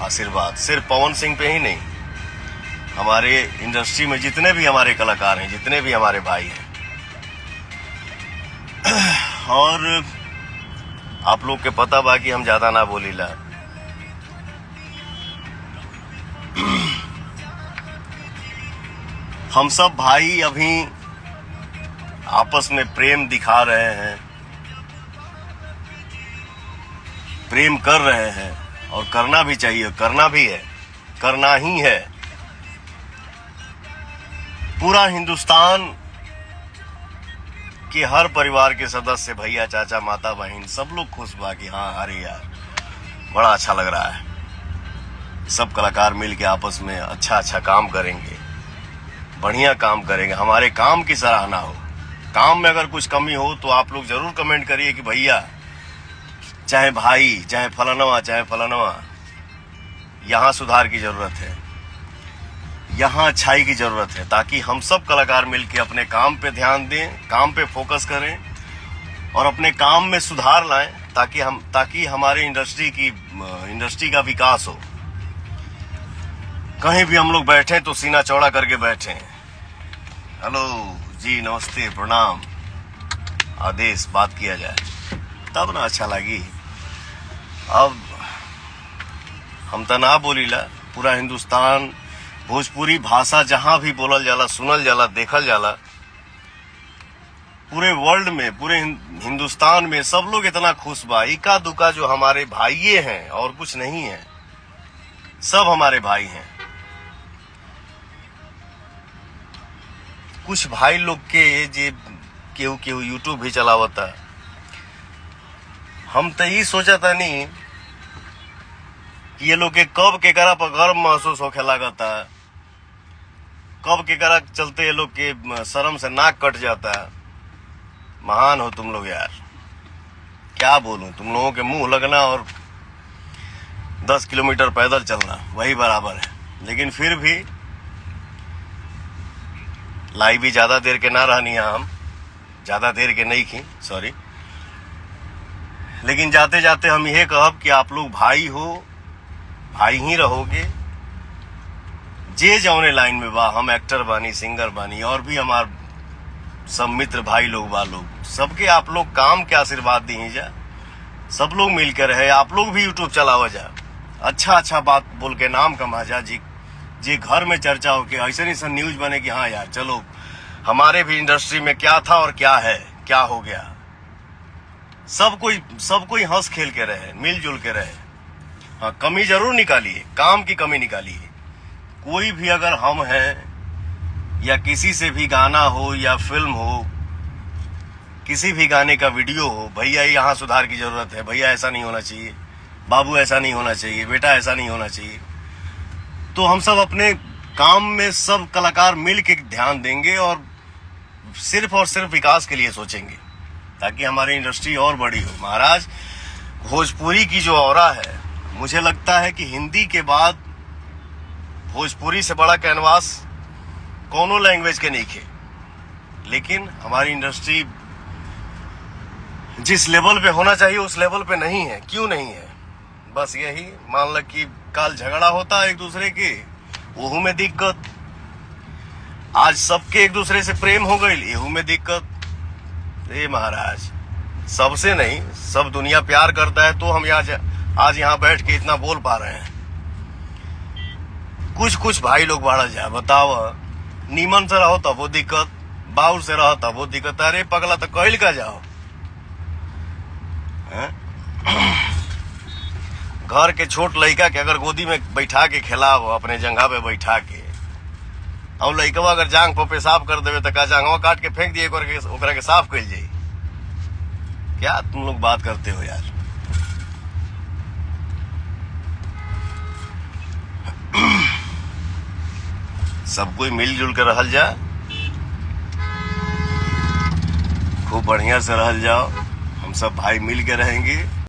आशीर्वाद सिर्फ पवन सिंह पे ही नहीं, हमारे इंडस्ट्री में जितने भी हमारे कलाकार हैं, जितने भी हमारे भाई हैं, और आप लोग के पता बा कि हम ज्यादा ना बोलीला। हम सब भाई अभी आपस में प्रेम दिखा रहे हैं, प्रेम कर रहे हैं, और करना भी चाहिए, करना भी है, करना ही है। पूरा हिंदुस्तान के हर परिवार के सदस्य, भैया, चाचा, माता, बहन, सब लोग खुश बा कि हाँ, अरे यार बड़ा अच्छा लग रहा है। सब कलाकार मिल के आपस में अच्छा अच्छा काम करेंगे, बढ़िया काम करेंगे, हमारे काम की सराहना हो। काम में अगर कुछ कमी हो तो आप लोग जरूर कमेंट करिए कि भैया, चाहे भाई, चाहे फलानवा, यहाँ सुधार की जरूरत है, यहाँ अच्छाई की जरूरत है, ताकि हम सब कलाकार मिलकर अपने काम पे ध्यान दें, काम पे फोकस करें और अपने काम में सुधार लाएं, ताकि हमारे इंडस्ट्री का विकास हो। कहीं भी हम लोग बैठे तो सीना चौड़ा करके बैठे, हेलो जी, नमस्ते, प्रणाम, आदेश बात किया जाए, तब ना अच्छा लगी। अब हम तो ना बोलीला, पूरा हिंदुस्तान, भोजपुरी भाषा जहां भी बोलल जाला, सुनल जाला, देखल जाला, पूरे वर्ल्ड में, पूरे हिंदुस्तान में सब लोग इतना खुश बा। इका दुका जो हमारे भाइये हैं और कुछ नहीं है, सब हमारे भाई हैं। कुछ भाई लोग के जे केहू यूट्यूब भी चलावता, हम तो ये सोचा था नहीं कि ये लोग के कब के करा पर गर्व महसूस होखे लागता, कब के करा चलते ये लोग के शर्म से नाक कट जाता। महान हो तुम लोग यार, क्या बोलूं, तुम लोगों के मुंह लगना और 10 किलोमीटर पैदल चलना वही बराबर है। लेकिन फिर भी लाइव भी ज्यादा देर के ना रहनी है, हम ज्यादा देर के नहीं की, सॉरी। लेकिन जाते जाते हम यह कहब कि आप लोग भाई हो, भाई ही रहोगे। जे जौने लाइन में बा, हम एक्टर बानी, सिंगर बानी, और भी हमार सब मित्र भाई लोग बा, लोग सबके आप लोग काम के आशीर्वाद दी जा, सब लोग मिलकर रहे। आप लोग भी यूट्यूब चलावा जा, अच्छा बात बोल के नाम कमा जा, जी घर में चर्चा हो के ऐसे नहीं न्यूज बने कि हाँ यार चलो हमारे भी इंडस्ट्री में क्या था और क्या है, क्या हो गया। सब कोई हंस खेल के रहे, मिलजुल के रहे। हाँ, कमी जरूर निकालिए, काम की कमी निकालिए। कोई भी अगर हम हैं या किसी से भी गाना हो या फिल्म हो, किसी भी गाने का वीडियो हो, भैया यहाँ सुधार की जरूरत है, भैया ऐसा नहीं होना चाहिए, बाबू ऐसा नहीं होना चाहिए, बेटा ऐसा नहीं होना चाहिए, तो हम सब अपने काम में सब कलाकार मिल के ध्यान देंगे और सिर्फ विकास के लिए सोचेंगे, ताकि हमारी इंडस्ट्री और बड़ी हो। महाराज, भोजपुरी की जो ऑरा है, मुझे लगता है कि हिंदी के बाद भोजपुरी से बड़ा कैनवास कोनो लैंग्वेज के नहीं खे। लेकिन हमारी इंडस्ट्री जिस लेवल पे होना चाहिए उस लेवल पे नहीं है। क्यों नहीं है? बस यही मान लो कि कल झगड़ा होता है एक दूसरे के, वहू में दिक्कत। आज सबके एक दूसरे से प्रेम हो गई, एहू में दिक्कत। ए महाराज, सबसे नहीं, सब दुनिया प्यार करता है तो हम आज यहाँ बैठ के इतना बोल पा रहे हैं। कुछ भाई लोग बाढ़ जा, बताओ, नीमन से रहो तब वो दिक्कत, बाउर से रहो तब वो दिक्कत। अरे पगला, तो कहल का जाओ। घर के छोट लड़का के अगर गोदी में बैठा के खिलाओ, अपने जंघा पे बैठा के, और लड़कवा अगर जांग पर पेशाब कर देवे तो का जांगवा काट के फेंक दिए, ओकरा के साफ कर जाई। क्या तुम लोग बात करते हो यार? सब कोई मिलजुल के रहल जा, खूब बढ़िया से रहल जाओ। हम सब भाई मिल के रहेंगे।